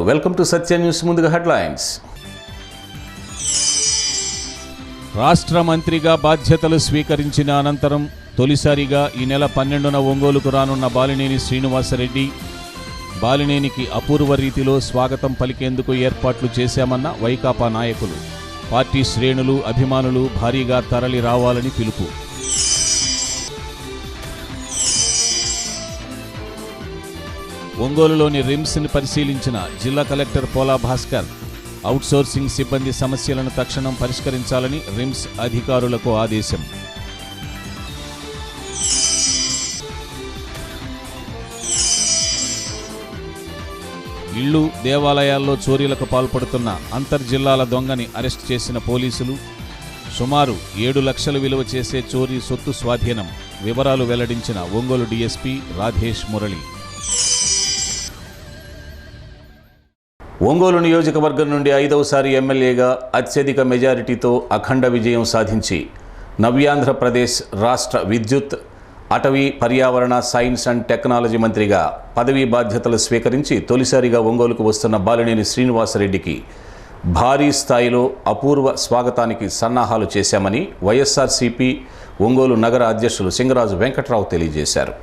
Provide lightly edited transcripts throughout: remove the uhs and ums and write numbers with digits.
Welcome to Satya news. ముందుగా headlines. రాష్ట్ర మంత్రిగా బాధ్యతలు స్వీకరించిన అనంతరం తొలిసారిగా ఈ నెల 12న ఒంగోలుకు రానున్న బాలినేని శ్రీనివాసరెడ్డి. బాలినేనికి అపూర్వ రీతిలో స్వాగతం పలికేందుకు ఏర్పాట్లు చేశామన్న వైకాపా నాయకులు. పార్టీ శ్రేణులు, అభిమానులు భారీగా తరలి రావాలని పిలుపు. ఒంగోలులోని రిమ్స్ని పరిశీలించిన జిల్లా కలెక్టర్ పోలా భాస్కర్. అవుట్సోర్సింగ్ సిబ్బంది సమస్యలను తక్షణం పరిష్కరించాలని రిమ్స్ అధికారులకు ఆదేశం. ఇళ్లు, దేవాలయాల్లో చోరీలకు పాల్పడుతున్న అంతర్జిల్లాల దొంగని అరెస్ట్ చేసిన పోలీసులు. సుమారు 7 లక్షలు విలువ చేసే చోరీ సొత్తు స్వాధీనం. వివరాలు వెల్లడించిన ఒంగోలు డీఎస్పీ రాధేష్ మురళి. ఒంగోలు నియోజకవర్గం నుండి 5వసారి ఎమ్మెల్యేగా అత్యధిక మెజారిటీతో అఖండ విజయం సాధించి నవ్యాంధ్రప్రదేశ్ రాష్ట్ర విద్యుత్, అటవీ, పర్యావరణ, సైన్స్ అండ్ టెక్నాలజీ మంత్రిగా పదవీ బాధ్యతలు స్వీకరించి తొలిసారిగా ఒంగోలుకు వస్తున్న బాలినేని శ్రీనివాసరెడ్డికి భారీ స్థాయిలో అపూర్వ స్వాగతానికి సన్నాహాలు చేశామని వైఎస్ఆర్సీపీ ఒంగోలు నగర అధ్యక్షులు సింగరాజు వెంకట్రావు తెలియజేశారు.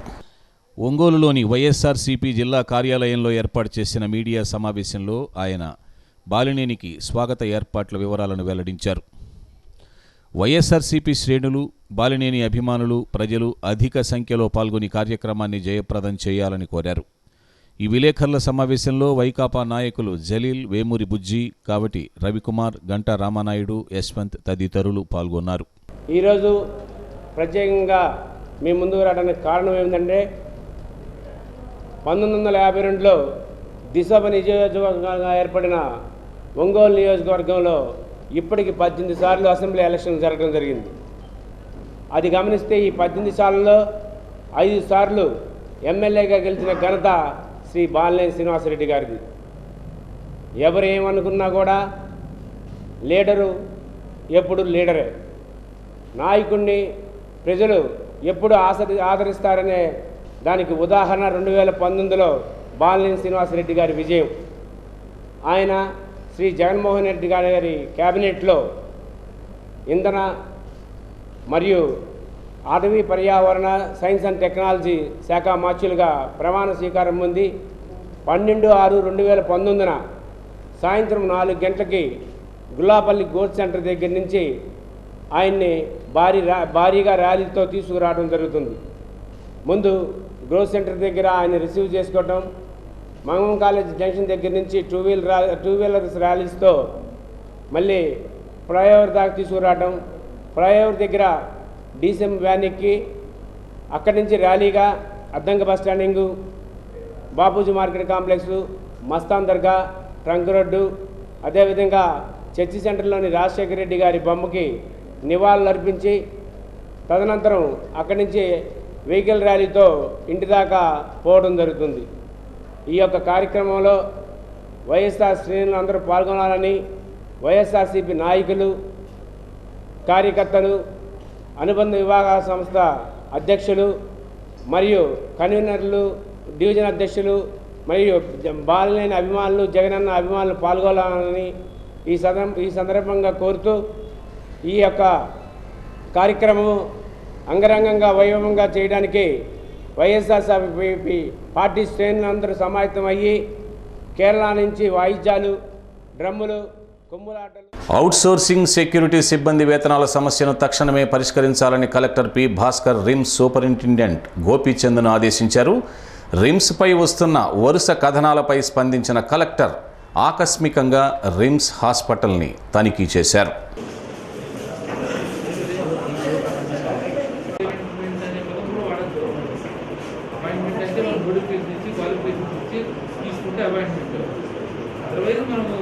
ఒంగోలులోని వైఎస్ఆర్సీపీ జిల్లా కార్యాలయంలో ఏర్పాటు చేసిన మీడియా సమావేశంలో ఆయన బాలినేనికి స్వాగత ఏర్పాట్ల వివరాలను వెల్లడించారు. వైఎస్ఆర్సీపీ శ్రేణులు, బాలినేని అభిమానులు, ప్రజలు అధిక సంఖ్యలో పాల్గొని కార్యక్రమాన్ని జయప్రదం చేయాలని కోరారు. ఈ విలేకరుల సమావేశంలో వైకాపా నాయకులు జలీల్, వేమూరి బుజ్జి, కావటి రవికుమార్, గంటా రామానాయుడు, యశ్వంత్ తదితరులు పాల్గొన్నారు. ఈరోజు ప్రత్యేకంగా మీ ముందుకు రావడానికి కారణం ఏమిటంటే 1952లో దిశభ నియోజకవర్గంగా ఏర్పడిన ఒంగోలు నియోజకవర్గంలో ఇప్పటికి 18 సార్లు అసెంబ్లీ ఎలక్షన్ జరగడం జరిగింది. అది గమనిస్తే ఈ 18 సార్లలో 5 సార్లు ఎమ్మెల్యేగా గెలిచిన ఘనత శ్రీ బాలినేని శ్రీనివాసరెడ్డి గారిది. ఎవరు ఏమనుకున్నా కూడా లీడరు ఎప్పుడు లీడరే. నాయకుడిని ప్రజలు ఎప్పుడు ఆదరిస్తారనే దానికి ఉదాహరణ 2019లో బాలినేని శ్రీనివాసరెడ్డి గారి విజయం. ఆయన శ్రీ జగన్మోహన్ రెడ్డి గారి క్యాబినెట్లో ఇంధన మరియు అటవీ, పర్యావరణ, సైన్స్ అండ్ టెక్నాలజీ శాఖ మార్చులుగా ప్రమాణ స్వీకారం పొంది 12/6/2019 సాయంత్రం 4 గంటలకి గుల్లాపల్లి గోల్డ్ సెంటర్ దగ్గర నుంచి ఆయన్ని భారీగా ర్యాలీతో తీసుకురావడం జరుగుతుంది. ముందు గ్రోత్ సెంటర్ దగ్గర ఆయన రిసీవ్ చేసుకోవడం, మంగం కాలేజ్ జంక్షన్ దగ్గర నుంచి టూ వీలర్స్ ర్యాలీస్తో మళ్ళీ ఫ్లైఓవర్ దాకా తీసుకురావడం, ఫ్లైఓవర్ దగ్గర డీసీఎం వ్యాన్ ఎక్కి అక్కడి నుంచి ర్యాలీగా అద్దంక బస్ స్టాండింగు, Bapuji market complex, Mastan Dargah, trunk road, అదేవిధంగా చర్చి సెంటర్లోని రాజశేఖర రెడ్డి గారి బొమ్మకి నివాళులు అర్పించి తదనంతరం అక్కడి నుంచి వెహికల్ ర్యాలీతో ఇంటి దాకా పోవడం జరుగుతుంది. ఈ యొక్క కార్యక్రమంలో వైఎస్ఆర్ శ్రేణులు అందరూ పాల్గొనాలని వైఎస్ఆర్సీపీ నాయకులు, కార్యకర్తలు, అనుబంధ విభాగాల సంస్థ అధ్యక్షులు మరియు కన్వీనర్లు, డివిజన్ అధ్యక్షులు మరియు బాలినేని అభిమానులు, జగనన్న అభిమానులు పాల్గొనాలని ఈ సందర్భంగా కోరుతూ ఈ యొక్క కార్యక్రమం అంగరంగంగా వైభవంగా చేయడానికి వైఎస్ఆర్సీపీ పార్టీ శ్రేణులందరూ సమాయత్తమయ్యి కేరళ నుంచి వాయిద్యాలు, డ్రమ్ములు, కొమ్ములాటలు. అవుట్సోర్సింగ్ సెక్యూరిటీ సిబ్బంది వేతనాల సమస్యను తక్షణమే పరిష్కరించాలని collector P Bhaskar RIMS superintendent గోపీచంద్ను ఆదేశించారు. రిమ్స్పై వస్తున్న వరుస కథనాలపై స్పందించిన కలెక్టర్ ఆకస్మికంగా రిమ్స్ హాస్పిటల్ని తనిఖీ చేశారు. అదర్వైజ్ మనము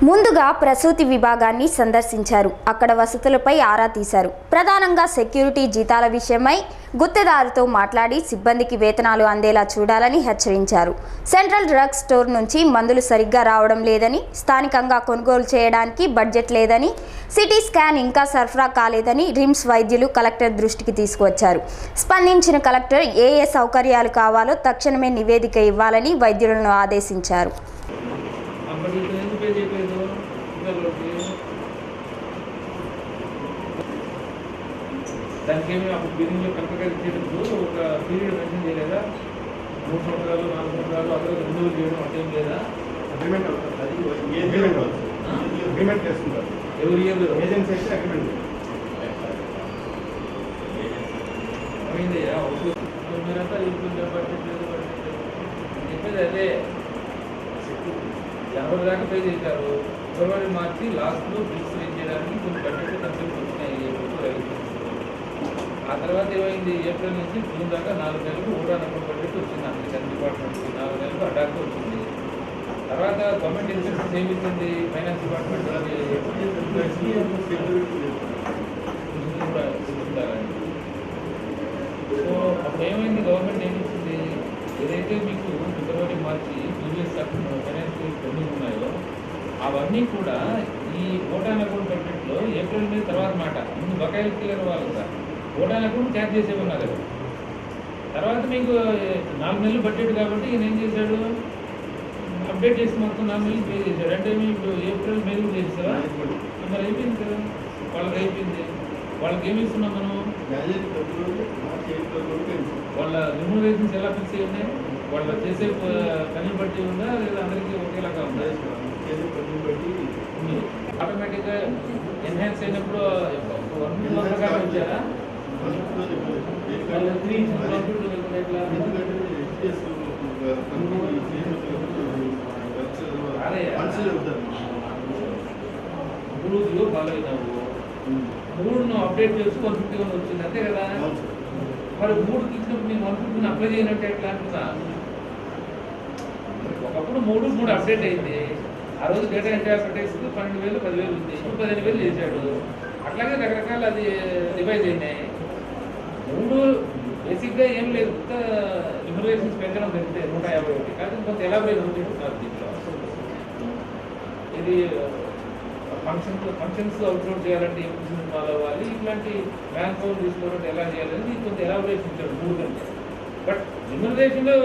ముందుగా ప్రసూతి విభాగాన్ని సందర్శించారు. అక్కడ వసతులపై ఆరా తీశారు. ప్రధానంగా సెక్యూరిటీ జీతాల విషయమై గుత్తేదారుతో మాట్లాడి సిబ్బందికి వేతనాలు అందేలా చూడాలని హెచ్చరించారు. సెంట్రల్ డ్రగ్ స్టోర్ నుంచి మందులు సరిగ్గా రావడం లేదని, స్థానికంగా కొనుగోలు చేయడానికి బడ్జెట్ లేదని, సిటీ స్కాన్ ఇంకా సరఫరా కాలేదని రిమ్స్ వైద్యులు కలెక్టర్ దృష్టికి తీసుకువచ్చారు. స్పందించిన కలెక్టర్ ఏ సౌకర్యాలు కావాలో తక్షణమే నివేదిక ఇవ్వాలని వైద్యులను ఆదేశించారు. దానికి ఏమి అప్పుడు బిల్డింగ్లో కరెక్ట్గా ఇచ్చేటప్పుడు ఒక పీరియడ్ మెన్షన్ చేయలేదా? 3 సంవత్సరాలు 4 సంవత్సరాలు అక్కడ రెన్యూవల్ చేయడం అదేం లేదా? అగ్రిమెంట్ అవుతుంది. అది అగ్రిమెంట్ అవుతుంది. అగ్రిమెంట్ చేసుకుంటారు ఎవరి ఇయర్ ఏజెన్సీ అయితే అగ్రిమెంట్ అయిందయ్యా. మీరంతా చెప్పేది అదే. జనవరి దాకా పే చేశారు. ఫిబ్రవరి మార్చి లాస్ట్లో బిల్స్ రేట్ చేయడానికి కొన్ని బడ్జెట్ కంపెనీలు వచ్చినాయి. ఆ తర్వాత ఏమైంది? ఏప్రిల్ నుంచి జూన్ దాకా 4 నెలలకు ఊరా నెంబర్ బడ్జెట్ వచ్చింది. అందుకే డిపార్ట్మెంట్కి 4 నెలలకు అడాక్ వచ్చింది. తర్వాత గవర్నమెంట్ ఇన్స్ట్రక్షన్స్ ఏమి ఇచ్చింది? ఫైనాన్స్ డిపార్ట్మెంట్ సో అప్పుడు ఏమైంది? గవర్నమెంట్ ఏమి ఇచ్చింది? ఏదైతే మీకు ఫిబ్రవరి మార్చి ప్రీవియస్ ఫైనాన్షియల్ పెండింగ్ ఉన్నాయో అవన్నీ కూడా ఈ ఓటాన్ అకౌంట్ బడ్జెట్లో ఏప్రిల్ మీద తర్వాత మాట ముందు బకాయిలు క్లియర్ అవ్వాలి కదా. ఓటాన్ అకౌంట్ క్యాచ్ చేసేమన్నారు కదా. తర్వాత మీకు 4 నెలలు బడ్జెట్ కాబట్టి ఈయన ఏం చేశాడు? అప్డేట్ చేసి మొత్తం 4 నెలలు పే చేశాడు. అంటే మీకు ఏప్రిల్ మే కూడా చేసావా? మరి అయిపోయింది కదా. వాళ్ళకి అయిపోయింది. వాళ్ళకి ఏమి ఇస్తున్నాం మనం? వాళ్ళ రెమ్యూనరేషన్స్ ఎలా ఫిక్స్ అయ్యి ఉన్నాయి? వాళ్ళ చేసే పనిని బట్టి ఉందా లేదా అందరికీ ఒకేలాగా ఉందా? ఆటోమేటిక్గా ఎన్హాన్స్ అయినప్పుడు 1 ప్రకారం వచ్చారా? వాళ్ళు 3 ఎట్లా? ఇప్పుడు ఫాలో అయినావు. 3 అప్డేట్ చేసి 151 వచ్చింది అంతే కదా. మరి 3కి ఇచ్చినప్పుడు నేను 150 అప్లై చేయనట్టు ఎట్లా అంటున్నా? ఒకప్పుడు 3 అప్డేట్ అయింది. ఆ రోజు డేటా ఎంట్రీ ఆపరేటర్స్కి 12,000 10,000 ఉంది. ఇప్పుడు 15,000 చేశాడు. అట్లాగే రకరకాల అది రివైజ్ అయినాయి. 3 బేసిక్గా ఏం లేదు. కొత్త రిజర్వేషన్స్ పెంచడం జరిగితే 151 కానీ కొంత ఎలాబరేషన్ చేస్తున్నారు దీంట్లో. ఇది ఫంక్షన్స్ అవుట్సోర్స్ చేయాలంటే ఏం బిజినెస్ ఫాలో అవ్వాలి, ఇట్లాంటి బ్యాంక్ లోన్ తీసుకోవాలంటే ఎలా చేయాలని కొంత ఎలాబరేషన్ ఇచ్చాడు 3 కంటే. బట్ రిజర్వేషన్లో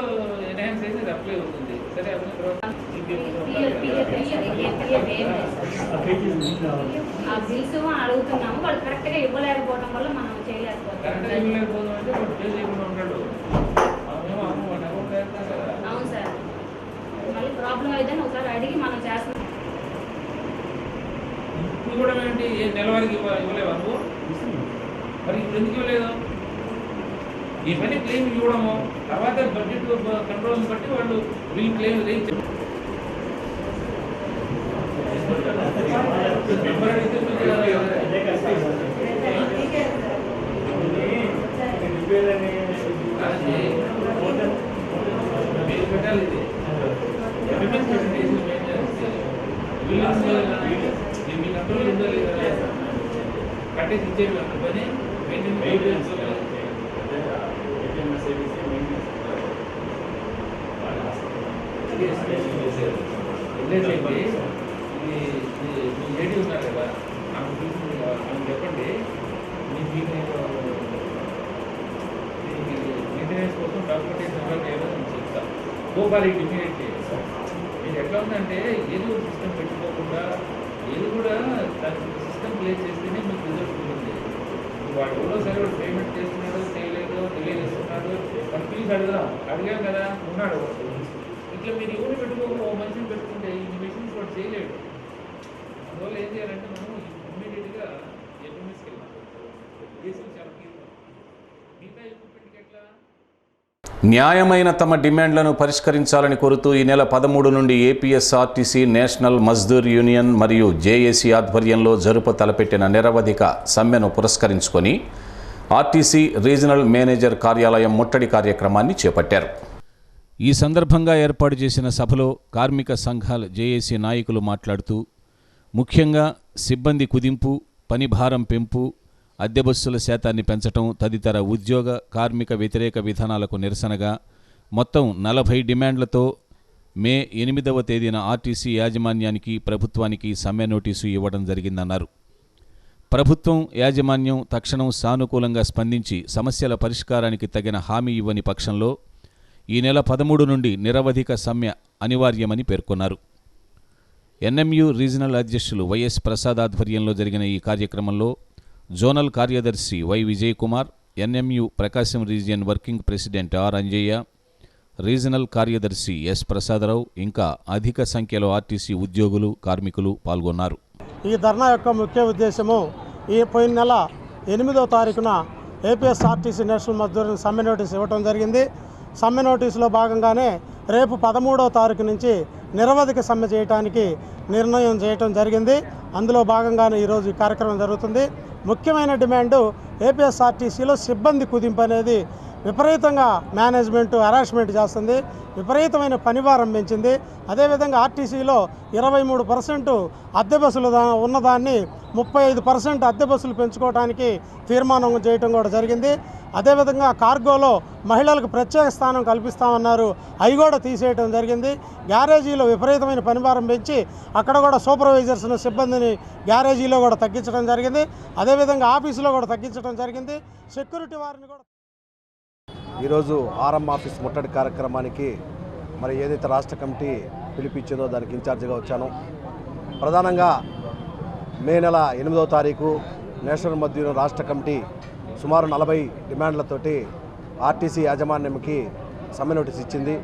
ఎన్హాన్స్ అయితే అది అప్లై అవుతుంది. సరే అప్పుడు తర్వాత అడుగుతున్నాము. వాళ్ళు కరెక్ట్గా ఇవ్వలేకపోవడం వల్ల మనం చేయలేకపోతాం. కరెక్ట్గా ఇవ్వలేకపోవడం అంటే వాడు పే చేయకుండా ఉంటాడు. మేము అకౌంట్ వేస్తాం కదా. అవును సార్. మళ్ళీ ప్రాబ్లం అయితే ఒకసారి అడిగి మనం చేస్తాం. ఇప్పుడు కూడా ఏంటి నెలవారికి ఇవ్వలేవా నువ్వు? మరి ఇప్పుడు ఎందుకు ఇవ్వలేదు? ఈ పని క్లెయిమ్ ఇవ్వడము తర్వాత బడ్జెట్ కంట్రోల్ బట్టి వాళ్ళు వీళ్ళు క్లెయిమ్ రేంజ్ పెట్టాలి. ఇది మీ కంట్రోల్ ఉందో లేదా? కట్టేసి ఇచ్చేవి అంత పని మెయింటెనెన్స్ ఏంటంటే ఇది మీ లేడీ ఉన్నారు కదా, ఆమె చెప్పండి మీకు మెయింటెనెన్స్ కోసం డాక్యుమెంటేషన్ ఎలా చేయాలో నేను చెప్తాను. గోపాలి ఇమీడియట్ చేయాలి. మీరు ఎట్లా ఉందంటే ఏదో సిస్టమ్ పెట్టుకోకుండా ఏది కూడా దానికి సిస్టమ్ ప్లేస్ చేస్తేనే మీకు రిజల్ట్ ఉంటుంది. వాడు ఎవరో సరే వాడు పేమెంట్ చేస్తున్నాడు, చేయలేదు, డిలే చేస్తున్నాడు, వాడు ఫీజు అడిగాం కదా ఉన్నాడు. ఇట్లా మీరు ఎవరు పెట్టుకోకుండా ఓ మనిషిని పెట్టుకుంటే ఈ మెషిన్స్ వాడు చేయలేడు. అందువల్ల ఏం చేయాలంటే మనం ఇమ్మీడియట్గా ఎకనామిక్స్కి వెళ్ళాం. దేశం చాలా కీలకం. మిగతా ఎక్విప్మెంట్కి ఎట్లా న్యాయమైన తమ డిమాండ్లను పరిష్కరించాలని కోరుతూ ఈ నెల 13 నుండి ఏపీఎస్ఆర్టీసీ నేషనల్ మజ్దూర్ యూనియన్ మరియు జేఏసీ ఆధ్వర్యంలో జరుపు తలపెట్టిన నిరవధిక సమ్మెను పురస్కరించుకొని ఆర్టీసీ రీజనల్ మేనేజర్ కార్యాలయం ముట్టడి కార్యక్రమాన్ని చేపట్టారు. ఈ సందర్భంగా ఏర్పాటు చేసిన సభలో కార్మిక సంఘాల జేఏసీ నాయకులు మాట్లాడుతూ ముఖ్యంగా సిబ్బంది కుదింపు, పని భారం పెంపు, అద్దె బస్సుల శాతాన్ని పెంచటం తదితర ఉద్యోగ కార్మిక వ్యతిరేక విధానాలకు నిరసనగా మొత్తం 40 డిమాండ్లతో మే 8వ తేదీన ఆర్టీసీ యాజమాన్యానికి, ప్రభుత్వానికి సమ్మె నోటీసు ఇవ్వడం జరిగిందన్నారు. ప్రభుత్వం, యాజమాన్యం తక్షణం సానుకూలంగా స్పందించి సమస్యల పరిష్కారానికి తగిన హామీ ఇవ్వని పక్షంలో ఈ నెల 13 నుండి నిరవధిక సమ్మె అనివార్యమని పేర్కొన్నారు. ఎన్ఎంయు రీజనల్ అధ్యక్షులు వైఎస్ ప్రసాద్ ఆధ్వర్యంలో జరిగిన ఈ కార్యక్రమంలో జోనల్ కార్యదర్శి Y Vijay Kumar, NMU Prakasam region working president R Anjaiah, regional కార్యదర్శి ఎస్ ప్రసాదరావు ఇంకా అధిక సంఖ్యలో ఆర్టీసీ ఉద్యోగులు, కార్మికులు పాల్గొన్నారు. ఈ ధర్నా యొక్క ముఖ్య ఉద్దేశము ఈ పోయిన నెల 8వ తారీఖున ఏపీఎస్ఆర్టీసీ నేషనల్ మజ్దూర్ సమ్మె నోటీస్ ఇవ్వడం జరిగింది. సమ్మె నోటీసులో భాగంగానే రేపు 13వ తారీఖు నుంచి నిరవధిక సమ్మె చేయడానికి నిర్ణయం చేయటం జరిగింది. అందులో భాగంగానే ఈరోజు ఈ కార్యక్రమం జరుగుతుంది. ముఖ్యమైన డిమాండు ఏపీఎస్ఆర్టీసీలో సిబ్బంది కుదింపు అనేది విపరీతంగా మేనేజ్మెంట్ హరాస్మెంట్ చేస్తుంది, విపరీతమైన పనిభారం పెంచింది. అదేవిధంగా ఆర్టీసీలో 23% అద్దె బస్సులు ఉన్నదాన్ని 35% అద్దె బస్సులు పెంచుకోవడానికి తీర్మానం చేయటం కూడా జరిగింది. అదేవిధంగా కార్గోలో మహిళలకు ప్రత్యేక స్థానం కల్పిస్తామన్నారు, అవి కూడా తీసేయటం జరిగింది. గ్యారేజీలో విపరీతమైన పనిభారం పెంచి అక్కడ కూడా సూపర్వైజర్స్ను, సిబ్బందిని గ్యారేజీలో కూడా తగ్గించడం జరిగింది. అదేవిధంగా ఆఫీసులో కూడా తగ్గించడం జరిగింది. సెక్యూరిటీ వారిని కూడా. ఈరోజు ఆర్ఎం ఆఫీస్ ముట్టడి కార్యక్రమానికి మరి ఏదైతే రాష్ట్ర కమిటీ పిలిపించిందో దానికి ఇన్ఛార్జిగా వచ్చాను. ప్రధానంగా మే నెల 8వ తారీఖు నేషనల్ మజ్దూర్ రాష్ట్ర కమిటీ సుమారు 40 డిమాండ్లతోటి ఆర్టీసీ యాజమాన్యంకి సమ్మె నోటీస్ ఇచ్చింది.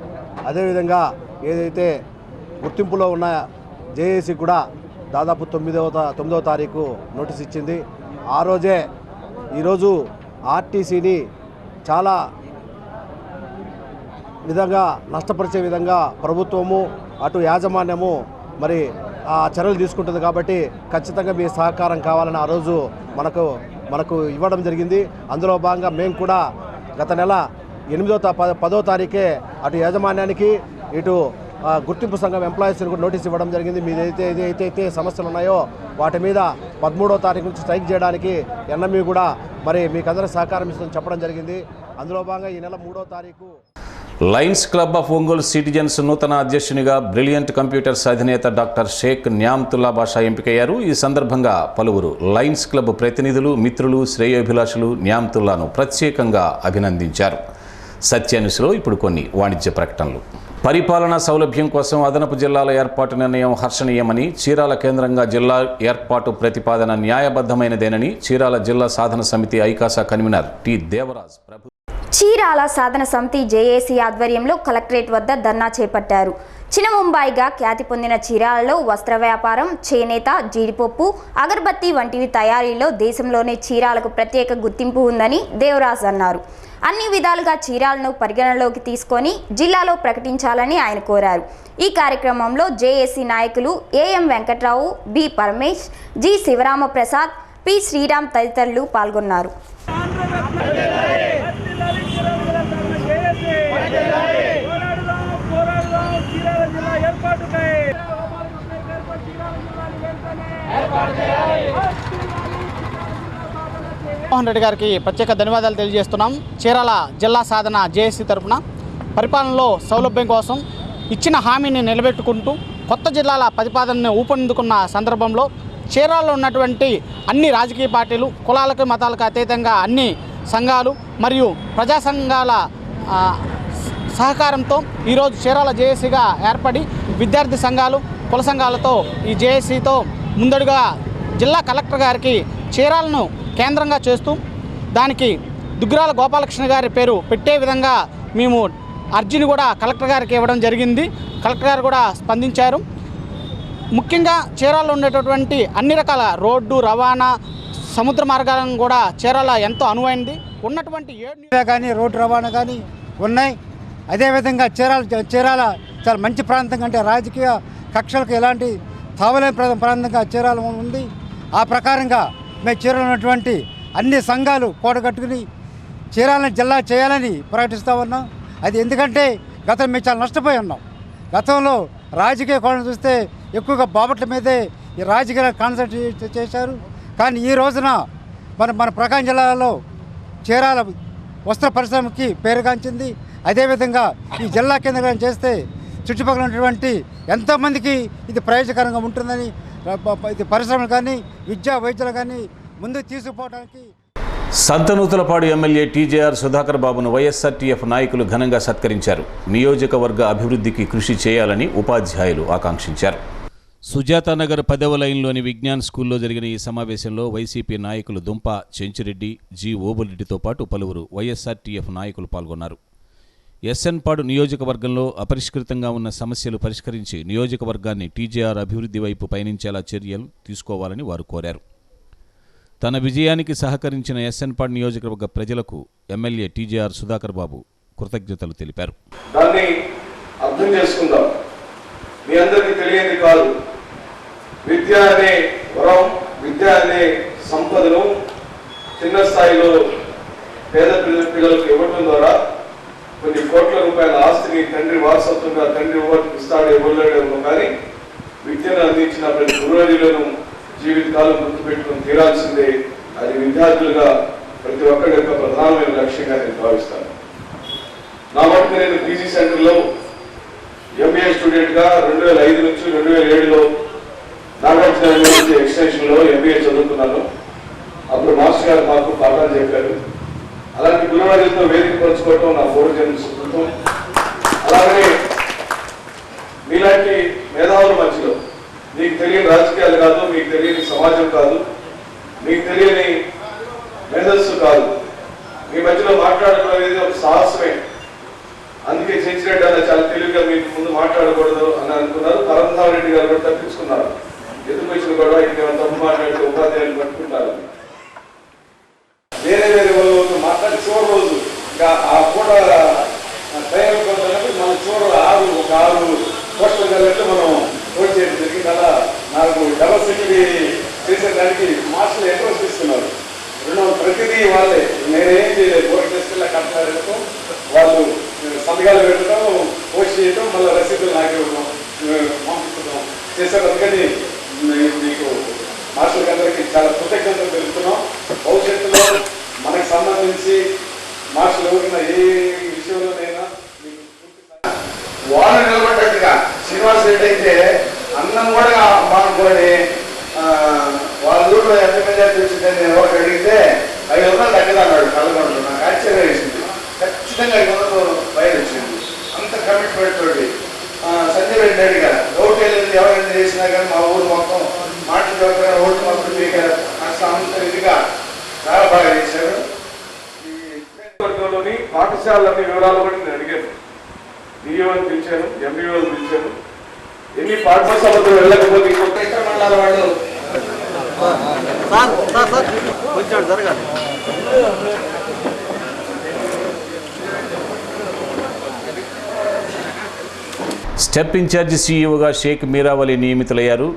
అదేవిధంగా ఏదైతే గుర్తింపులో ఉన్న జేఏసీ కూడా దాదాపు 9వ తారీఖు నోటీస్ ఇచ్చింది. ఆ రోజే ఈరోజు ఆర్టీసీని చాలా విధంగా నష్టపరిచే విధంగా ప్రభుత్వము అటు యాజమాన్యము మరి ఆ చర్యలు తీసుకుంటుంది. కాబట్టి ఖచ్చితంగా మీ సహకారం కావాలని ఆ రోజు మనకు ఇవ్వడం జరిగింది. అందులో భాగంగా మేము కూడా గత నెల 10వ తారీఖే అటు యాజమాన్యానికి, ఇటు గుర్తింపు సంఘం ఎంప్లాయీస్ని కూడా నోటీస్ ఇవ్వడం జరిగింది. ఏదైతే సమస్యలు ఉన్నాయో వాటి మీద 13వ తారీఖు నుంచి స్ట్రైక్ చేయడానికి ఎన్ఎంయు కూడా మరి మీకు అందరూ సహకారం ఇస్తుందని చెప్పడం జరిగింది. అందులో భాగంగా ఈ నెల 3వ తారీఖు Lions club of Ongole citizens నూతన అధ్యక్షునిగా బ్రిలియంట్ కంప్యూటర్స్ అధినేత డాక్టర్ షేక్ న్యామ్తుల్లా బాషా ఎంపికయ్యారు. ఈ సందర్భంగా పలువురు లయన్స్ క్లబ్ ప్రతినిధులు, మిత్రులు, శ్రేయోభిలాషులు న్యామ్తుల్లాను ప్రత్యేకంగా అభినందించారు. సత్యాన్యూస్లో ఇప్పుడు కొన్ని వాణిజ్య ప్రకటనలు. పరిపాలనా సౌలభ్యం కోసం అదనపు జిల్లాల ఏర్పాటు నిర్ణయం హర్షణీయమని, చీరాల కేంద్రంగా జిల్లా ఏర్పాటు ప్రతిపాదన న్యాయబద్ధమైనదేనని చీరాల జిల్లా సాధన సమితి ఐకాసా కన్వీనర్ టి దేవరాజ్ ప్రభు చీరాల సాధన సమితి జేఏసీ ఆధ్వర్యంలో కలెక్టరేట్ వద్ద ధర్నా చేపట్టారు. చిన్న ముంబాయిగా ఖ్యాతి పొందిన చీరాలలో వస్త్ర వ్యాపారం, చేనేత, జీడిపప్పు, అగరబత్తి వంటివి తయారీలో దేశంలోనే చీరాలకు ప్రత్యేక గుర్తింపు ఉందని దేవరాజ్ అన్నారు. అన్ని విధాలుగా చీరాలను పరిగణలోకి తీసుకొని జిల్లాలో ప్రకటించాలని ఆయన కోరారు. ఈ కార్యక్రమంలో జేఏసీ నాయకులు AM Venkatrao, B Paramesh, G Sivaramaprasad, P Sriram తదితరులు పాల్గొన్నారు. మోహన్ రెడ్డి గారికి ప్రత్యేక ధన్యవాదాలు తెలియజేస్తున్నాం. చీరాల జిల్లా సాధన జేఏసీ తరఫున పరిపాలనలో సౌలభ్యం కోసం ఇచ్చిన హామీని నిలబెట్టుకుంటూ కొత్త జిల్లాల ప్రతిపాదనను ఊపందుకున్న సందర్భంలో చీరాలలో ఉన్నటువంటి అన్ని రాజకీయ పార్టీలు, కులాలకు మతాలకు అతీతంగా అన్ని సంఘాలు మరియు ప్రజా సంఘాల సహకారంతో ఈరోజు చీరాల జేఏసీగా ఏర్పడి విద్యార్థి సంఘాలు, కుల సంఘాలతో ఈ జేఏసీతో ముందడుగా జిల్లా కలెక్టర్ గారికి చీరాలను కేంద్రంగా చేస్తూ దానికి దుగ్గిరాల గోపాలకృష్ణ గారి పేరు పెట్టే విధంగా మేము అర్జీని కూడా కలెక్టర్ గారికి ఇవ్వడం జరిగింది. కలెక్టర్ గారు కూడా స్పందించారు. ముఖ్యంగా చీరాలలో ఉండేటటువంటి అన్ని రకాల రోడ్డు రవాణా, సముద్ర మార్గాలను కూడా చీరాల ఎంతో అనువైంది. ఉన్నటువంటి కానీ రోడ్డు రవాణా కానీ ఉన్నాయి. అదేవిధంగా చీరాల చాలా మంచి ప్రాంతం కంటే రాజకీయ కక్షలకు ఎలాంటి తావలేని ప్రాంతంగా చీరాల ఉంది. ఆ ప్రకారంగా మేము చీరాల ఉన్నటువంటి అన్ని సంఘాలు కూడగట్టుకుని చీరాలని జిల్లా చేయాలని ప్రకటిస్తూ ఉన్నాం. అది ఎందుకంటే గతం మేము చాలా నష్టపోయి ఉన్నాం. గతంలో రాజకీయ కోణం చూస్తే ఎక్కువగా బాపట్ల మీదే ఈ రాజకీయాలు కాన్సన్ట్రేట్ చేశారు. కానీ ఈ రోజున మన ప్రకాశం జిల్లాలో చీరాల వస్త్ర పరిశ్రమకి పేరుగాంచింది. అదేవిధంగా ఈ జిల్లా కేంద్రంగా చేస్తే చుట్టుపక్కల ఉన్నటువంటి ఎంతోమందికి ఇది ప్రయోజనకరంగా ఉంటుందని ఇది పరిశ్రమలు కానీ విద్యా వైద్యులు కానీ ముందుకు తీసుకుపోవడానికి. సంతనూతలపాడు ఎమ్మెల్యే టీజేఆర్ సుధాకర్ బాబును వైఎస్ఆర్టీఎఫ్ నాయకులు ఘనంగా సత్కరించారు. నియోజకవర్గ అభివృద్ధికి కృషి చేయాలని ఉపాధ్యాయులు ఆకాంక్షించారు. సుజాతానగర్ 10వ లైన్లోని విజ్ఞాన్ స్కూల్లో జరిగిన ఈ సమావేశంలో వైసీపీ నాయకులు దుంప చెంచురెడ్డి, జి ఓబులరెడ్డితో పాటు పలువురు వైఎస్ఆర్టీఎఫ్ నాయకులు పాల్గొన్నారు. ఎస్ఎన్పాడు నియోజకవర్గంలో అపరిష్కృతంగా ఉన్న సమస్యలు పరిష్కరించి నియోజకవర్గాన్ని టీజేఆర్ అభివృద్ధి వైపు పయనించేలా చర్యలు తీసుకోవాలని వారు కోరారు. తన విజయానికి సహకరించిన ఎస్ఎన్పాడు నియోజకవర్గ ప్రజలకు ఎమ్మెల్యే టీజేఆర్ సుధాకర్ బాబు కృతజ్ఞతలు తెలిపారు. దాన్ని అర్థం చేసుకుందాం. మీ అందరికీ తెలియదు కాదు, విద్య అనే వరం, విద్య అనే సంపదను చిన్న స్థాయిలో పేద పిల్లలకు ఇవ్వడం ద్వారా కొన్ని కోట్ల రూపాయల ఆస్తిని తండ్రి వారసత్వంగా తండ్రి ఇస్తాడు ఇవ్వలేడేమో, కానీ విద్యను అందించిన ప్రతి గురువులను జీవితకాలం గుర్తుపెట్టుకుని తీరాల్సిందే. అది విద్యార్థులుగా ప్రతి ఒక్కరి యొక్క ప్రధానమైన లక్ష్యంగా నేను భావిస్తాను. నా మటుకు నేను పీజీ సెంటర్లో ఎంబీఏ స్టూడెంట్గా 2005 నుంచి 2007లో నాగార్జున యూనివర్సిటీ ఎక్స్టెన్షన్లో ఎంబీఏ చదువుకున్నాను. అప్పుడు మాస్టర్ గారు మాకు పాఠాలు చెప్పారు. అలాంటి గురువారితో వేదిక పంచుకోవటం నా పూర్వజన్మ సుకృతం. అలాగనే మీలాంటి మేధావుల మధ్యలో మీకు తెలియని రాజకీయాలు కాదు, మీకు తెలియని సమాజం కాదు, మీకు తెలియని మేధస్సు కాదు, మీ మధ్యలో మాట్లాడడం అనేది ఒక సాహసమే. అందుకే చెంచిరెడ్డి అన్న చాలా తెలివిగా మీకు ముందు మాట్లాడకూడదు అని అనుకున్నారు. పరంధామ్ రెడ్డి గారు కూడా తప్పించుకున్నారు. ఎందుకు వచ్చిన గొడవ ఇంకేమైనా తప్పు మాట్లాడితే ఉపాధ్యాయులు పట్టుకుంటారు. వేరే వేరే వాళ్ళు మాట్లాడి చివరి రోజు ఇంకా ఆ కూడా ట్రైన్ మన చివరి 6 పోస్టులు కలిగితే మనం ఓట్ చేయడం జరిగింది. అలా నాకు డబల్ సెక్యూరిటీ చేసేదానికి మార్షల్ ఎంట్రెన్స్ ఇస్తున్నారు. ప్రతిదీ వాళ్ళే, నేనేం చేయలేదు. ఓటు తీసుకెళ్ళి కట్టాలతో వాళ్ళు సంతకాలు పెట్టడం, పోస్ట్ చేయడం, మళ్ళీ రసీదులు నాకు పంపించడం చేశారు. అందుకని మీకు మార్షల్ అందరికీ చాలా కృతజ్ఞతలు తెలుపుతున్నాం. భవిష్యత్తులో మనకు సంబంధించి మార్షల్ ఎవరైనా ఏ విషయంలోనైనా వాళ్ళు నిలబడ్డట్టుగా శ్రీనివాస్ రెడ్డి అయితే అన్నం కూడా మానుకొని వాళ్ళ ఊళ్ళో ఎంత మెజార్టీ వచ్చిందని నేను ఒకటి అడిగితే 500 తగ్గదన్నాడు. కలగొండలో నాకు ఆశ్చర్యం వేసింది. ఖచ్చితంగా 500 బయట వచ్చింది. అంత కమిట్మెంట్ తోటి సంజయ్ రెడ్డి అడిగా ఓటు వెళ్ళింది ఎవరైనా చేసినా కానీ మా ఊరు మొత్తం మాట్లాడుతున్నా ఓటు మొత్తం పీకారు. అసలు అంత ఇదిగా చాలా బాగా చేశారు. ఈ వర్గంలోని పాఠశాలన్నీ వివరాలు కూడా నేను అడిగాను. డిఓని పిలిచాను, ఎంఈఓని పిలిచాను. ఎన్ని పాఠశాలతో వెళ్ళకపోతే ఇంకొక ఇతర మండలాల వాళ్ళు జరగాలి. స్టెప్ ఇన్ఛార్జి సీఈఓగా షేక్ మీరావలి నియమితులయ్యారు.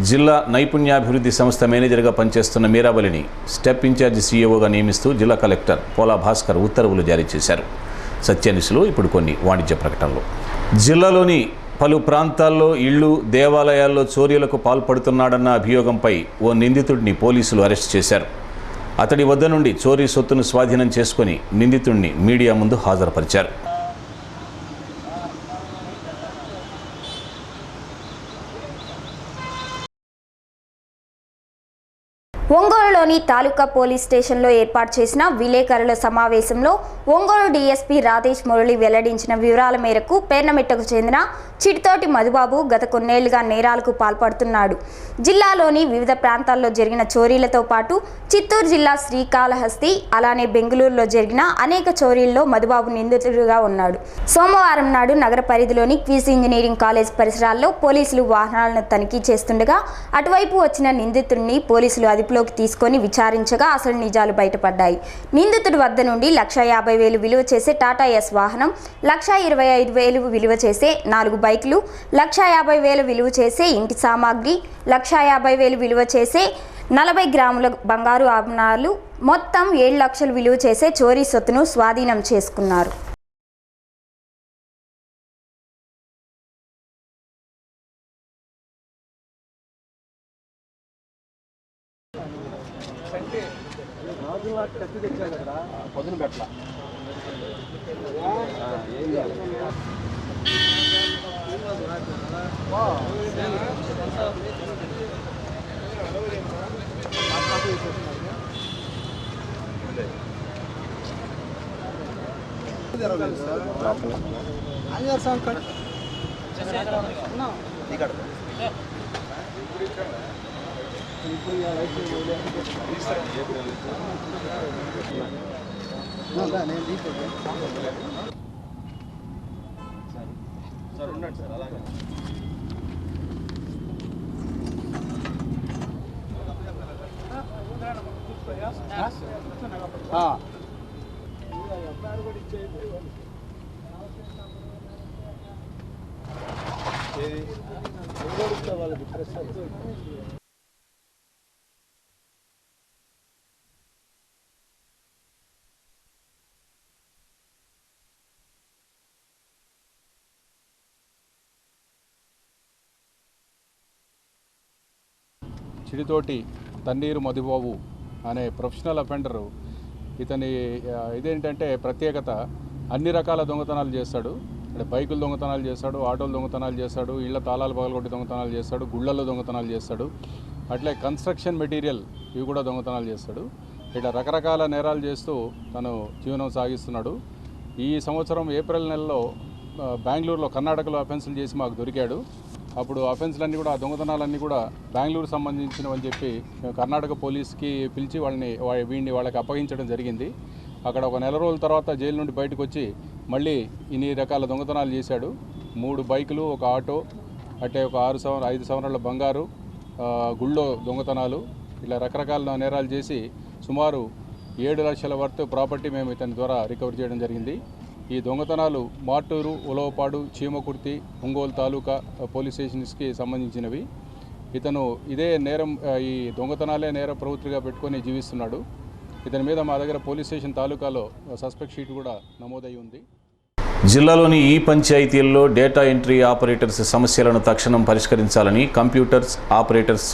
జిల్లా నైపుణ్యాభివృద్ధి సంస్థ మేనేజర్గా పనిచేస్తున్న మీరావలిని స్టెప్ ఇన్ఛార్జి సీఈఓగా నియమిస్తూ జిల్లా కలెక్టర్ పోలా భాస్కర్ ఉత్తర్వులు జారీ చేశారు. సత్యనిసులో ఇప్పుడు కొన్ని వాణిజ్య ప్రకటనలు. జిల్లాలోని పలు ప్రాంతాల్లో ఇళ్లు, దేవాలయాల్లో చోరీలకు పాల్పడుతున్నాడన్న అభియోగంపై ఓ నిందితుడిని పోలీసులు అరెస్ట్ చేశారు. అతడి వద్ద నుండి చోరీ సొత్తును స్వాధీనం చేసుకుని నిందితుడిని మీడియా ముందు హాజరుపరిచారు. ఒంగోలులోని తాలూకా పోలీస్ స్టేషన్లో ఏర్పాటు చేసిన విలేకరుల సమావేశంలో ఒంగోలు డీఎస్పీ రాజేష్ మురళి వెల్లడించిన వివరాల మేరకు పేర్నమిట్టకు చెందిన చిట్తోటి మధుబాబు గత కొన్నేళ్లుగా నేరాలకు పాల్పడుతున్నాడు. జిల్లాలోని వివిధ ప్రాంతాల్లో జరిగిన చోరీలతో పాటు చిత్తూరు జిల్లా శ్రీకాళహస్తి అలానే బెంగళూరులో జరిగిన అనేక చోరీల్లో మధుబాబు నిందితుడిగా ఉన్నాడు. సోమవారం నాడు నగర పరిధిలోని క్విజ్ ఇంజనీరింగ్ కాలేజ్ పరిసరాల్లో పోలీసులు వాహనాలను తనిఖీ చేస్తుండగా అటువైపు వచ్చిన నిందితుడిని పోలీసులు అదుపులోకి తీసుకొని విచారించగా అసలు నిజాలు బయటపడ్డాయి. నిందితుడి వద్ద నుండి 1,50,000 విలువ చేసే టాటా ఎస్ వాహనం, 1,25,000 విలువ చేసే 4 బైకులు, 1,50,000 విలువ చేసే ఇంటి సామాగ్రి, 1,50,000 విలువ చేసే 40 గ్రాముల బంగారు ఆభరణాలు, మొత్తం 7 లక్షలు విలువ చేసే చోరీ సొత్తును స్వాధీనం చేసుకున్నారు. పొద్దున పెట్టలా సార్ ఉండండి సార్ అలాగే వాళ్ళకి ప్రెస్ చిడితోటి తన్నీరు మధుబాబు అనే ప్రొఫెషనల్ అఫెండరు. ఇదేంటంటే ప్రత్యేకత, అన్ని రకాల దొంగతనాలు చేస్తాడు. అంటే బైకులు దొంగతనాలు చేస్తాడు, ఆటోలు దొంగతనాలు చేస్తాడు, ఇళ్ల తాళాలు పగలగొట్టి దొంగతనాలు చేస్తాడు, గుళ్ళల్లో దొంగతనాలు చేస్తాడు, అట్లే కన్స్ట్రక్షన్ మెటీరియల్ ఇవి కూడా దొంగతనాలు చేస్తాడు. ఇట్లా రకరకాల నేరాలు చేస్తూ తను జీవనం సాగిస్తున్నాడు. ఈ సంవత్సరం ఏప్రిల్ నెలలో బెంగళూరులో కర్ణాటకలో అఫెన్సులు చేసి మాకు దొరికాడు. అప్పుడు అఫెన్స్లన్నీ కూడా దొంగతనాలన్నీ కూడా బెంగళూరు సంబంధించినవని చెప్పి కర్ణాటక పోలీస్కి పిలిచి వీడిని వాళ్ళకి అప్పగించడం జరిగింది. అక్కడ ఒక నెల రోజుల తర్వాత జైలు నుండి బయటకు వచ్చి మళ్ళీ ఇన్ని రకాల దొంగతనాలు చేశాడు. 3 బైకులు, ఒక ఆటో, అంటే ఒక 5 సంవత్సరాల బంగారు, గుళ్ళో దొంగతనాలు, ఇలా రకరకాల నేరాలు చేసి సుమారు 7 లక్షల వర్త్ ప్రాపర్టీ మేము ఇతని ద్వారా రికవర్ చేయడం జరిగింది. ఈ దొంగతనాలు మాటూరు, ఉలవపాడు, చీమకుర్తి, ఒంగోలు తాలూకా పోలీస్ స్టేషన్స్కి సంబంధించినవి. ఇతను ఇదే నేరం, ఈ దొంగతనాలే నేర ప్రవృత్తిగా పెట్టుకొని జీవిస్తున్నాడు. ఇతని మీద మా దగ్గర పోలీస్ స్టేషన్ తాలూకాలో సస్పెక్ట్ షీట్ కూడా నమోదై ఉంది. జిల్లాలోని ఈ పంచాయతీల్లో డేటా ఎంట్రీ ఆపరేటర్స్ సమస్యలను తక్షణం పరిష్కరించాలని కంప్యూటర్స్ ఆపరేటర్స్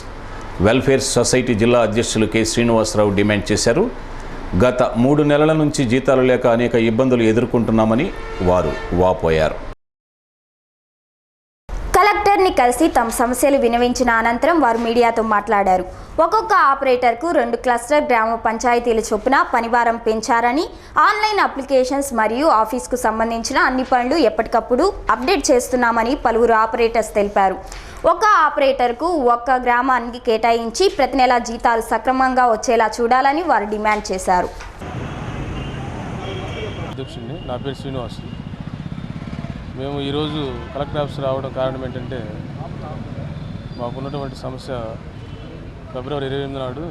వెల్ఫేర్ సొసైటీ జిల్లా అధ్యక్షులు కె శ్రీనివాసరావు డిమాండ్ చేశారు. గత 3 నెలల నుంచి జీతాలు లేక అనేక ఇబ్బందులు ఎదుర్కొంటున్నామని వారు వాపోయారు. కలెక్టర్ని కలిసి తమ సమస్యలు వినవించిన అనంతరం వారు మీడియాతో మాట్లాడారు. ఒక్కొక్క ఆపరేటర్కు 2 క్లస్టర్ గ్రామ పంచాయతీల చొప్పున పనివారం పెంచారని, ఆన్లైన్ అప్లికేషన్స్ మరియు ఆఫీస్కు సంబంధించిన అన్ని పనులు ఎప్పటికప్పుడు అప్డేట్ చేస్తున్నామని పలువురు ఆపరేటర్స్ తెలిపారు. ఒక ఆపరేటర్కు ఒక్క గ్రామానికి కేటాయించి ప్రతి నెల జీతాలు సక్రమంగా వచ్చేలా చూడాలని వారు డిమాండ్ చేశారు. అధ్యక్షుడిని, నా పేరు శ్రీనివాస్. మేము ఈరోజు కలెక్టర్ ఆఫీస్ రావడం కారణం ఏంటంటే, మాకున్నటువంటి సమస్య ఫిబ్రవరి 28 నాడు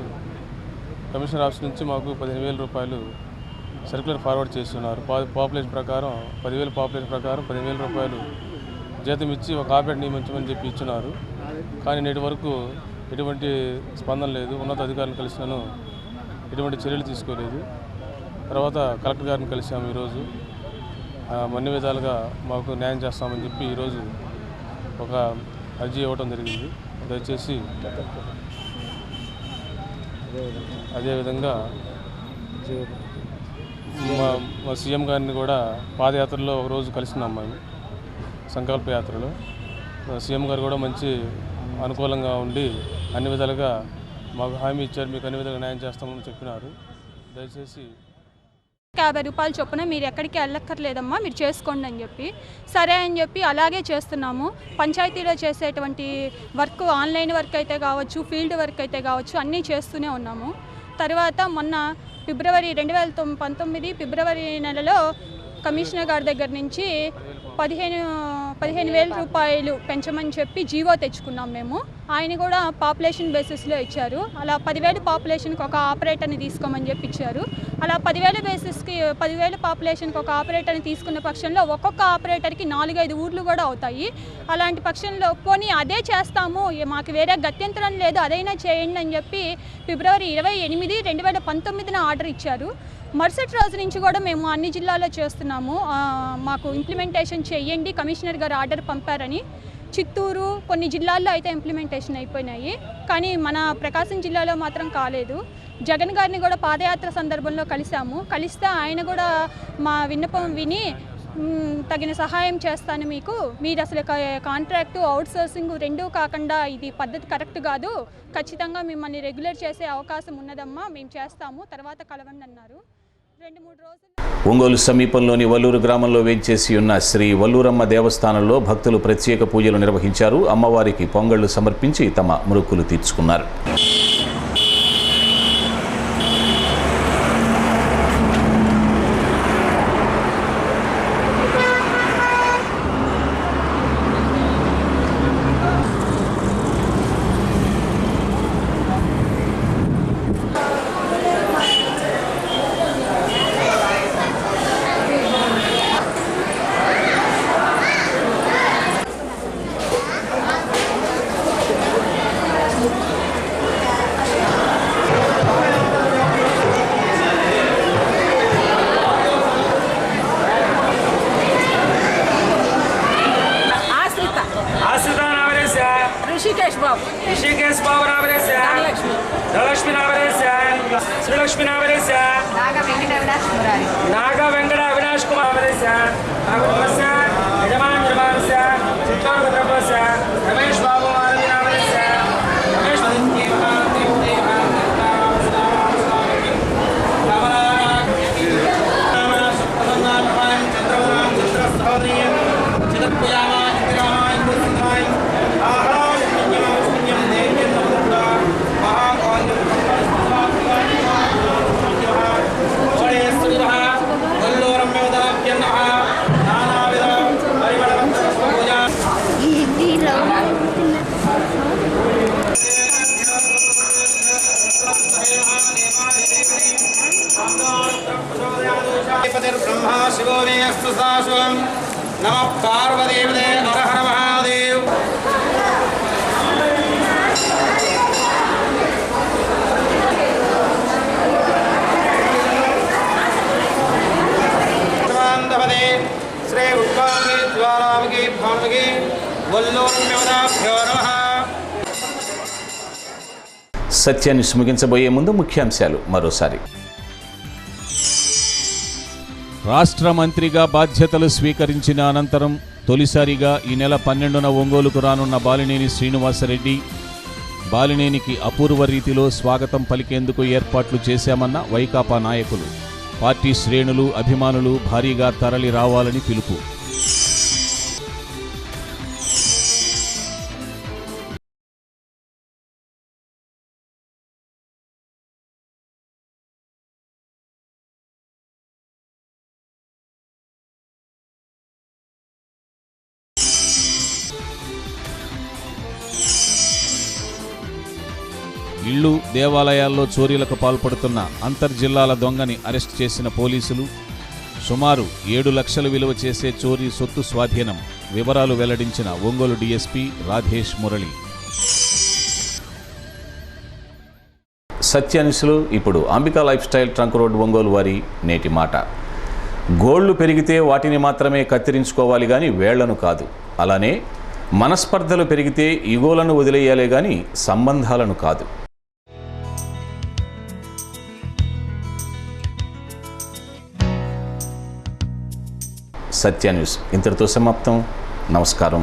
కమిషనర్ ఆఫీస్ నుంచి మాకు 15,000 రూపాయలు సర్క్యులర్ ఫార్వర్డ్ చేస్తున్నారు. పాపులేషన్ ప్రకారం 10,000 పాపులేషన్ ప్రకారం 15,000 రూపాయలు జీతం ఇచ్చి ఒక ఆపరేటర్ నియమించమని చెప్పి ఇచ్చినారు. కానీ నేటి వరకు ఎటువంటి స్పందన లేదు. ఉన్నత అధికారులను కలిసినాను, ఎటువంటి చర్యలు తీసుకోలేదు. తర్వాత కలెక్టర్ గారిని కలిసాము. ఈరోజు అన్ని విధాలుగా మాకు న్యాయం చేస్తామని చెప్పి ఈరోజు ఒక అర్జీ ఇవ్వడం జరిగింది. దయచేసి అదేవిధంగా మా సీఎం గారిని కూడా పాదయాత్రలో ఒకరోజు కలిసినాం మేము, సంకల్ప యాత్రలో. సీఎం గారు కూడా మంచి అనుకూలంగా ఉండి అన్ని విధాలుగా మాకు హామీ ఇచ్చారు, మీకు అన్ని విధాలుగా న్యాయం చేస్తామని చెప్పినారు. దయచేసి 50 రూపాయలు చొప్పున మీరు ఎక్కడికి వెళ్ళక్కర్లేదమ్మా, మీరు చేసుకోండి అని చెప్పి, సరే అని చెప్పి అలాగే చేస్తున్నాము. పంచాయతీలో చేసేటువంటి వర్క్, ఆన్లైన్ వర్క్ అయితే కావచ్చు, ఫీల్డ్ వర్క్ అయితే కావచ్చు, అన్నీ చేస్తూనే ఉన్నాము. తర్వాత మొన్న 2019 ఫిబ్రవరి నెలలో కమిషనర్ గారి దగ్గర నుంచి 15,000 రూపాయలు పెంచమని చెప్పి జీవో తెచ్చుకున్నాం మేము. ఆయన కూడా పాపులేషన్ బేసిస్లో ఇచ్చారు. అలా 10,000 పాపులేషన్కి ఒక ఆపరేటర్ని తీసుకోమని చెప్పి ఇచ్చారు. అలా 10,000 బేసిస్కి 10,000 పాపులేషన్కి ఒక ఆపరేటర్ని తీసుకున్న పక్షంలో ఒక్కొక్క ఆపరేటర్కి 4-5 ఊర్లు కూడా అవుతాయి. అలాంటి పక్షంలో పోనీ అదే చేస్తాము, మాకు వేరే గత్యంతరం లేదు, అదైనా చేయండి అని చెప్పి ఫిబ్రవరి 28, 2019 ఆర్డర్ ఇచ్చారు. మరుసటి రోజు నుంచి కూడా మేము అన్ని జిల్లాల్లో చేస్తున్నాము. మాకు ఇంప్లిమెంటేషన్ చేయండి, కమిషనర్ గారు ఆర్డర్ పంపారని. చిత్తూరు కొన్ని జిల్లాల్లో అయితే ఇంప్లిమెంటేషన్ అయిపోయినాయి, కానీ మన ప్రకాశం జిల్లాలో మాత్రం కాలేదు. జగన్ గారిని కూడా పాదయాత్ర సందర్భంలో కలిస్తే ఆయన కూడా మా విన్నపం విని తగిన సహాయం చేస్తాను మీకు, మీరు అసలు కాంట్రాక్టు అవుట్సోర్సింగ్ రెండూ కాకుండా ఇది పద్ధతి కరెక్ట్ కాదు, ఖచ్చితంగా మిమ్మల్ని రెగ్యులర్ చేసే అవకాశం ఉన్నదమ్మా, మేము చేస్తాము, తర్వాత కలవండి అన్నారు. 2-3 రోజులు ఒంగోలు సమీపంలోని వల్లూరు గ్రామంలో వేంచేసి ఉన్న శ్రీ వల్లూరమ్మ దేవస్థానంలో భక్తులు ప్రత్యేక పూజలు నిర్వహించారు. అమ్మవారికి పొంగళ్లు సమర్పించి తమ మొక్కులు తీర్చుకున్నారు. ऋषिकेश बाबू नावरेश धनलक्ष्मी नावरेश श्रीलक्ष्मी नावरेश नाग वेंकट अविनाश कुमार नावरेश यजमान निर्माण से चित्तौड़ भद्रपुर से रमेश बाबू मालवी नावरेश रमेश ब्रह्मा शिवो मेस्तु साश्वं नमः पार्वतीपते हर हर महादेव श्री उत्पादे ज्वालावकी भावकी वल्लोर्म्यवदाभ्यो नमः. సత్యాన్ని ముగించబోయే ముందు ముఖ్యాంశాలు మరోసారి. రాష్ట్ర మంత్రిగా బాధ్యతలు స్వీకరించిన అనంతరం తొలిసారిగా ఈ నెల 12న ఒంగోలుకు రానున్న బాలినేని శ్రీనివాసరెడ్డి. బాలినేనికి అపూర్వ రీతిలో స్వాగతం పలికేందుకు ఏర్పాట్లు చేశామన్న వైకాపా నాయకులు. పార్టీ శ్రేణులు అభిమానులు భారీగా తరలి రావాలని పిలుపు. ఇళ్ళు దేవాలయాల్లో చోరీలకు పాల్పడుతున్న అంతర్జిల్లాల దొంగని అరెస్ట్ చేసిన పోలీసులు. సుమారు 7 లక్షలు విలువ చేసే చోరీ సొత్తు స్వాధీనం. వివరాలు వెల్లడించిన ఒంగోలు డీఎస్పీ రాధేష్ మురళి. సత్యాన్సులు ఇప్పుడు Ambika life style trunk road Ongole వారి నేటి మాట. గోళ్లు పెరిగితే వాటిని మాత్రమే కత్తిరించుకోవాలి కానీ వేళ్లను కాదు. అలానే మనస్పర్ధలు పెరిగితే ఈగోలను వదిలేయాలే కానీ సంబంధాలను కాదు. సత్య న్యూస్ ఇంతటితో సమాప్తం. నమస్కారం.